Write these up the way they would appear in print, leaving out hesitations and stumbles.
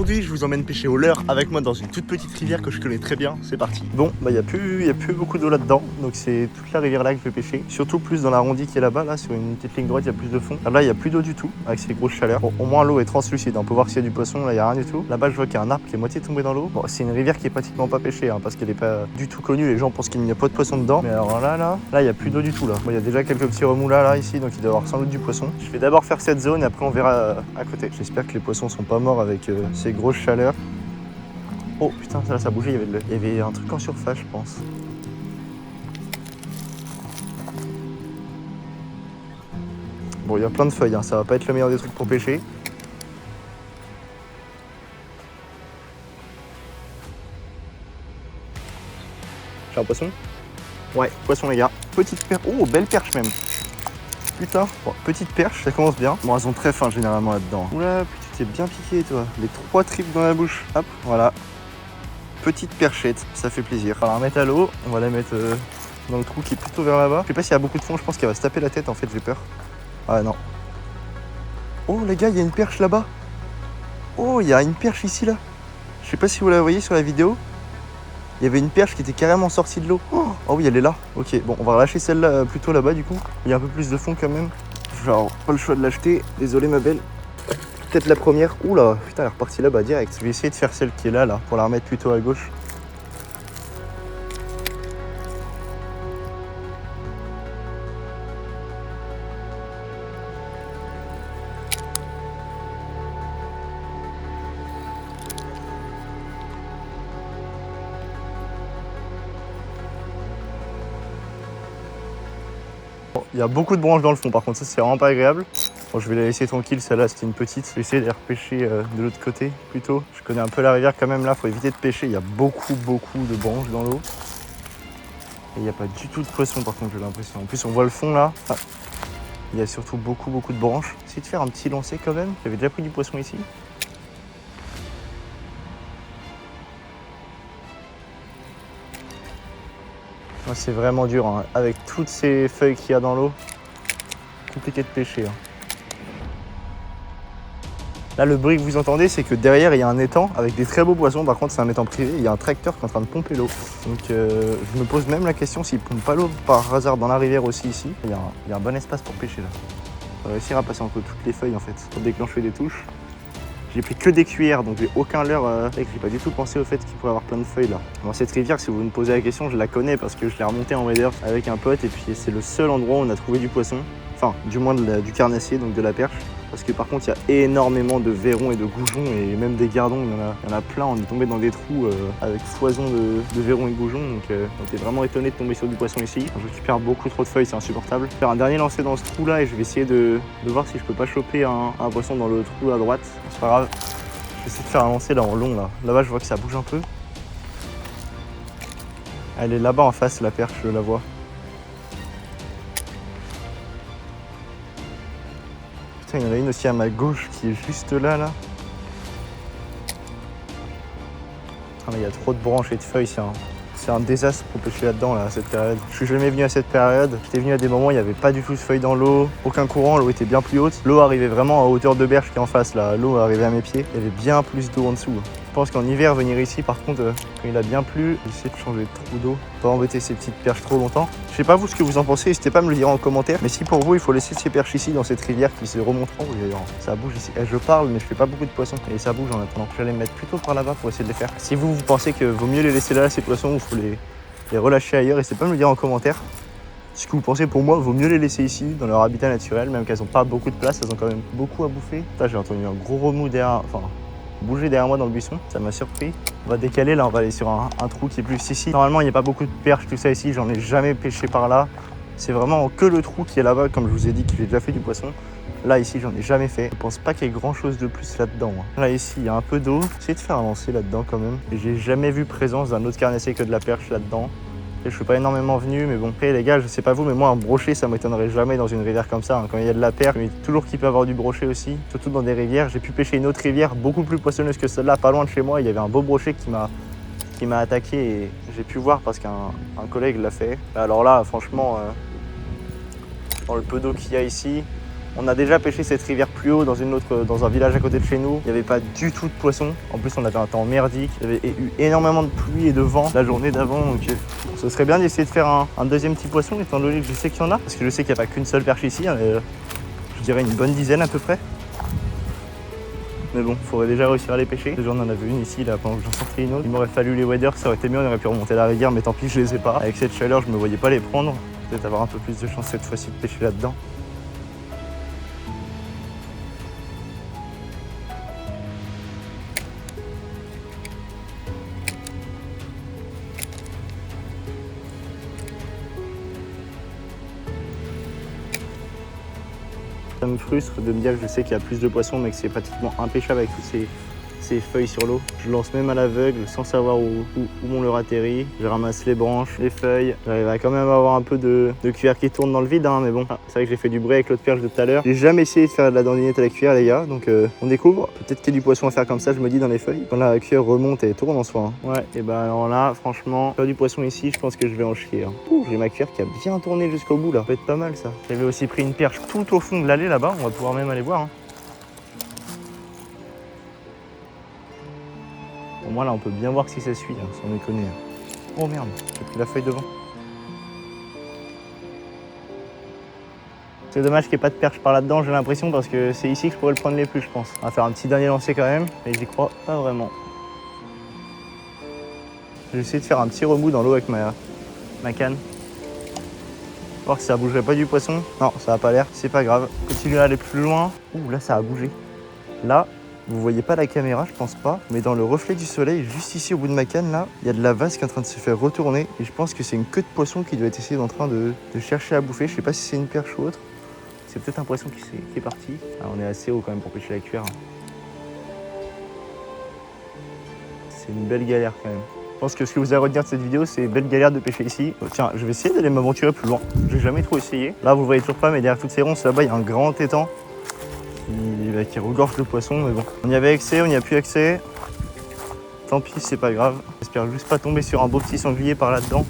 Aujourd'hui, je vous emmène pêcher au leurre avec moi dans une toute petite rivière que je connais très bien. C'est parti. Bon, bah y a plus beaucoup d'eau là-dedans, donc c'est toute la rivière là que je vais pêcher. Surtout plus dans l'arrondi qui est là-bas, là sur une petite ligne droite, il y a plus de fond. Là, il y a plus d'eau du tout avec ces grosses chaleurs. Bon, au moins l'eau est translucide, on peut voir s'il y a du poisson. Là, il y a rien du tout. Là-bas, je vois qu'il y a un arbre qui est moitié tombé dans l'eau. Bon, c'est une rivière qui est pratiquement pas pêchée, hein, parce qu'elle est pas du tout connue. Les gens pensent qu'il n'y a pas de poisson dedans. Mais alors là, il y a plus d'eau du tout là. Bon, il y a déjà quelques petits remous là ici, donc il doit y avoir sans doute du poisson. Je vais d'abord faire cette zone et après on verra à côté. J'espère que les poissons sont pas morts avec ces grosses chaleurs. Oh putain, ça a bougé, il y avait un truc en surface, je pense. Bon, il y a plein de feuilles, hein. Ça va pas être le meilleur des trucs pour pêcher. J'ai un poisson? Ouais, poisson les gars. Petite perche. Oh, belle perche même. Putain, bon, petite perche, ça commence bien. Bon, elles sont très fins généralement là-dedans. Oula, putain, t'es bien piqué toi. Les 3 tripes dans la bouche. Hop, voilà. Petite perchette, ça fait plaisir. On va la remettre à l'eau, on va la mettre dans le trou qui est plutôt vers là-bas. Je sais pas s'il y a beaucoup de fond, je pense qu'elle va se taper la tête en fait, j'ai peur. Ah non. Oh les gars, il y a une perche là-bas. Oh, il y a une perche ici là. Je sais pas si vous la voyez sur la vidéo. Il y avait une perche qui était carrément sortie de l'eau. Oh oui, elle est là. Ok, bon, on va relâcher celle-là plutôt là-bas du coup. Il y a un peu plus de fond quand même. Genre, pas le choix de l'acheter. Désolé ma belle. Peut-être la première. Oula, putain, elle est repartie là-bas direct. Je vais essayer de faire celle qui est là, pour la remettre plutôt à gauche. Bon, il y a beaucoup de branches dans le fond, par contre, ça c'est vraiment pas agréable. Bon, je vais la laisser tranquille, celle-là c'était une petite. Je vais essayer de les repêcher de l'autre côté plutôt. Je connais un peu la rivière quand même là, faut éviter de pêcher. Il y a beaucoup de branches dans l'eau. Et il n'y a pas du tout de poisson par contre, j'ai l'impression. En plus, on voit le fond là. Ah, il y a surtout beaucoup de branches. Essayez de faire un petit lancer quand même. J'avais déjà pris du poisson ici. C'est vraiment dur, hein. Avec toutes ces feuilles qu'il y a dans l'eau, compliqué de pêcher. Hein. Là, le bruit que vous entendez, c'est que derrière, il y a un étang avec des très beaux poissons. Par contre, c'est un étang privé. Il y a un tracteur qui est en train de pomper l'eau. Donc, je me pose même la question s'il ne pompe pas l'eau par hasard dans la rivière aussi ici. Il y a un bon espace pour pêcher là. On va réussir à passer entre toutes les feuilles en fait pour déclencher des touches. J'ai pris que des cuillères, donc j'ai aucun leurre. J'ai pas du tout pensé au fait qu'il pourrait y avoir plein de feuilles là. Bon, cette rivière, si vous me posez la question, je la connais parce que je l'ai remontée en waders avec un pote et puis c'est le seul endroit où on a trouvé du poisson. Enfin, du moins du carnassier, donc de la perche. Parce que par contre, il y a énormément de vairons et de goujons et même des gardons. Il y en a plein. On est tombé dans des trous avec foison de vairons et de goujons. Donc on était vraiment étonné de tomber sur du poisson ici. Je récupère beaucoup trop de feuilles, c'est insupportable. Je vais faire un dernier lancer dans ce trou là et je vais essayer de voir si je peux pas choper un poisson dans le trou à droite. C'est pas grave. Je vais essayer de faire un lancer là en long là. Là-bas, je vois que ça bouge un peu. Elle est là-bas en face, la perche, je la vois. Putain, il y en a une aussi à ma gauche qui est juste là. Ah, mais il y a trop de branches et de feuilles, c'est un désastre pour pêcher là-dedans à cette période. Je suis jamais venu à cette période. J'étais venu à des moments où il n'y avait pas du tout de feuilles dans l'eau, aucun courant, l'eau était bien plus haute. L'eau arrivait vraiment à hauteur de berge qui est en face là. L'eau arrivait à mes pieds. Il y avait bien plus d'eau en dessous. Je pense qu'en hiver, venir ici, par contre, quand il a bien plu, j'essaie de changer de trou d'eau, pas embêter ces petites perches trop longtemps. Je sais pas vous ce que vous en pensez, n'hésitez pas à me le dire en commentaire. Mais si pour vous, il faut laisser ces perches ici dans cette rivière qui se remonteront, ça bouge ici. Je parle, mais je fais pas beaucoup de poissons et ça bouge en attendant. Je vais les mettre plutôt par là-bas pour essayer de les faire. Si vous pensez que vaut mieux les laisser là, ces poissons, ou faut les relâcher ailleurs, n'hésitez pas à me le dire en commentaire. Ce que vous pensez pour moi, vaut mieux les laisser ici, dans leur habitat naturel, même qu'elles n'ont pas beaucoup de place, elles ont quand même beaucoup à bouffer. Là, j'ai entendu un gros remous derrière, bouger derrière moi dans le buisson, ça m'a surpris. On va décaler, là on va aller sur un trou qui est plus ici. Normalement il n'y a pas beaucoup de perches, tout ça ici, j'en ai jamais pêché par là. C'est vraiment que le trou qui est là-bas, comme je vous ai dit que j'ai déjà fait du poisson. Là ici j'en ai jamais fait, je pense pas qu'il y ait grand chose de plus là-dedans. Là ici il y a un peu d'eau, j'essaie de faire un lancer là-dedans quand même. Et j'ai jamais vu présence d'un autre carnassier que de la perche là-dedans. Je suis pas énormément venu, mais bon, après les gars, je sais pas vous, mais moi un brochet ça m'étonnerait jamais dans une rivière comme ça. Hein. Quand il y a de la perche, mais toujours qu'il peut avoir du brochet aussi, surtout dans des rivières. J'ai pu pêcher une autre rivière beaucoup plus poissonneuse que celle-là, pas loin de chez moi. Il y avait un beau brochet qui m'a attaqué et j'ai pu voir parce qu'un collègue l'a fait. Alors là, franchement, dans le peu d'eau qu'il y a ici, On a déjà pêché cette rivière plus haut dans un village à côté de chez nous. Il n'y avait pas du tout de poissons. En plus, on avait un temps merdique. Il y avait eu énormément de pluie et de vent la journée d'avant. Donc, ce serait bien d'essayer de faire un deuxième petit poisson, étant donné que je sais qu'il y en a. Parce que je sais qu'il n'y a pas qu'une seule perche ici. Hein, je dirais une bonne dizaine à peu près. Mais bon, il faudrait déjà réussir à les pêcher. Déjà, on en avait une ici, là, pendant que j'en sortais une autre. Il m'aurait fallu les waders, ça aurait été mieux, on aurait pu remonter la rivière, mais tant pis, je les ai pas. Avec cette chaleur, je me voyais pas les prendre. Peut-être avoir un peu plus de chance cette fois-ci de pêcher là-dedans. Ça me frustre de me dire que je sais qu'il y a plus de poissons, mais que c'est pratiquement impêchable avec toutes ces feuilles sur l'eau. Je lance même à l'aveugle sans savoir où mon leurre atterrit. Je ramasse les branches, les feuilles. J'arrive à quand même avoir un peu de cuillère qui tourne dans le vide, hein, mais bon. C'est vrai que j'ai fait du bruit avec l'autre perche de tout à l'heure. J'ai jamais essayé de faire de la dandinette à la cuillère, les gars, donc on découvre. Peut-être qu'il y a du poisson à faire comme ça, je me dis, dans les feuilles. Quand la cuillère remonte et tourne en soi. Hein. Ouais, et ben alors là, franchement, faire du poisson ici, je pense que je vais en chier. Hein. J'ai ma cuillère qui a bien tourné jusqu'au bout là. Ça peut être pas mal ça. J'avais aussi pris une perche tout au fond de l'allée là-bas. On va pouvoir même aller voir. Hein. Au moins là on peut bien voir si ça suit, hein, sans déconner. Oh merde, j'ai pris la feuille devant. C'est dommage qu'il n'y ait pas de perche par là-dedans, j'ai l'impression, parce que c'est ici que je pourrais le prendre les plus, je pense. On va faire un petit dernier lancer quand même, mais j'y crois pas vraiment. Je vais essayer de faire un petit remous dans l'eau avec ma canne. Voir si ça bougerait pas du poisson. Non, ça a pas l'air, c'est pas grave. Continuer à aller plus loin. Ouh, là ça a bougé. Là, vous voyez pas la caméra, je pense pas, mais dans le reflet du soleil, juste ici au bout de ma canne, là, il y a de la vase qui est en train de se faire retourner. Et je pense que c'est une queue de poisson qui doit être en train de chercher à bouffer. Je sais pas si c'est une perche ou autre. C'est peut-être un poisson qui est parti. Ah, on est assez haut quand même pour pêcher la cuillère. C'est une belle galère quand même. Je pense que ce que vous allez retenir de cette vidéo, c'est belle galère de pêcher ici. Oh, tiens, je vais essayer d'aller m'aventurer plus loin. J'ai jamais trop essayé. Là, vous voyez toujours pas, mais derrière toutes ces ronces là-bas, il y a un grand étang qui regorge de poissons, mais bon. On y avait accès, on n'y a plus accès. Tant pis, c'est pas grave. J'espère juste pas tomber sur un beau petit sanglier par là-dedans.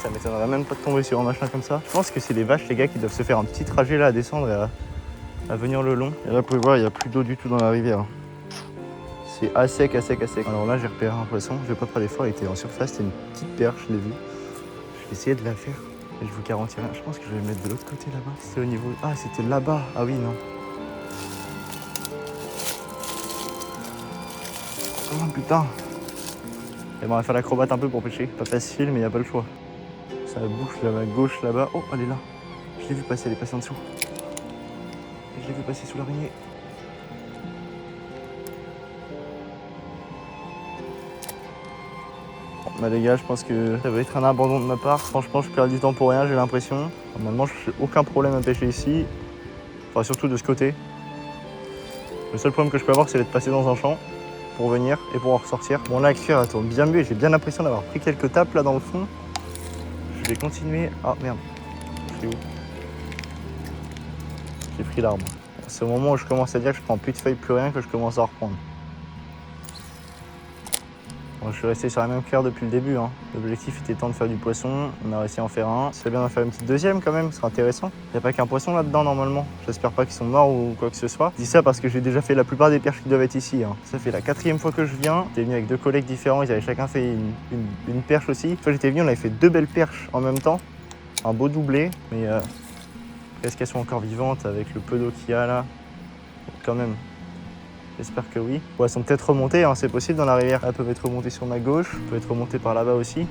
Ça m'étonnerait même pas de tomber sur un machin comme ça. Je pense que c'est les vaches, les gars, qui doivent se faire un petit trajet là à descendre et à venir le long. Et là, vous pouvez voir, il n'y a plus d'eau du tout dans la rivière. C'est à sec, à sec, à sec. Alors là, j'ai repéré un poisson. Je vais pas faire l'effort, il était en surface. C'était une petite perche, je l'ai vu. Je vais essayer de la faire. Et je vous garantis rien. Je pense que je vais me mettre de l'autre côté là-bas. C'était au niveau... Ah, c'était là-bas. Ah oui, non. Oh putain. Et bon, on va faire l'acrobate un peu pour pêcher. Pas facile, mais il n'y a pas le choix. Ça bouge là-bas, gauche là-bas. Oh, elle est là. Je l'ai vu passer, elle est passée en dessous. Et je l'ai vu passer sous l'araignée. Bah les gars, je pense que ça va être un abandon de ma part. Franchement, je perds du temps pour rien, j'ai l'impression. Normalement, je n'ai aucun problème à pêcher ici. Enfin, surtout de ce côté. Le seul problème que je peux avoir, c'est d'être passé dans un champ pour venir et pouvoir ressortir. Bon, là, la cuillère, elle tourne bien mieux. J'ai bien l'impression d'avoir pris quelques tapes là dans le fond. Je vais continuer. Ah merde, je suis où? J'ai pris l'arbre. C'est au moment où je commence à dire que je prends plus de feuilles, plus rien, que je commence à reprendre. Bon, je suis resté sur la même cuillère depuis le début. Hein. L'objectif était tant de faire du poisson. On a réussi à en faire un. C'est bien d'en faire une petite deuxième quand même, ce sera intéressant. Il n'y a pas qu'un poisson là-dedans normalement. J'espère pas qu'ils sont morts ou quoi que ce soit. Je dis ça parce que j'ai déjà fait la plupart des perches qui doivent être ici. Hein. Ça fait la 4e fois que je viens. J'étais venu avec 2 collègues différents. Ils avaient chacun fait une perche aussi. Une fois j'étais venu, on avait fait 2 belles perches en même temps. Un beau doublé. Mais est-ce qu'elles sont encore vivantes avec le peu d'eau qu'il y a là? Quand même. J'espère que oui. Bon, elles sont peut-être remontées, hein, c'est possible dans la rivière. Elles peuvent être remontées sur ma gauche, elles peuvent être remontées par là-bas aussi.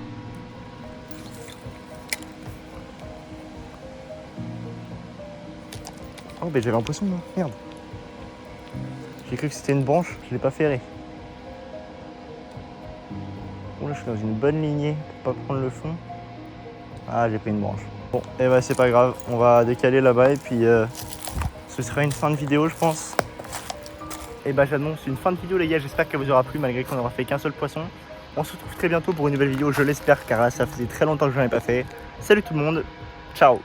Oh, ben j'avais un poisson, moi. Merde. J'ai cru que c'était une branche, je l'ai pas ferré. Oh là, je suis dans une bonne lignée pour pas prendre le fond. Ah, j'ai pris une branche. Bon, et bah c'est pas grave, on va décaler là-bas et puis ce sera une fin de vidéo, je pense. Et bah j'annonce une fin de vidéo les gars, j'espère qu'elle vous aura plu malgré qu'on n'aura fait qu'un seul poisson. On se retrouve très bientôt pour une nouvelle vidéo, je l'espère, car là ça faisait très longtemps que je n'en ai pas fait. Salut tout le monde, ciao.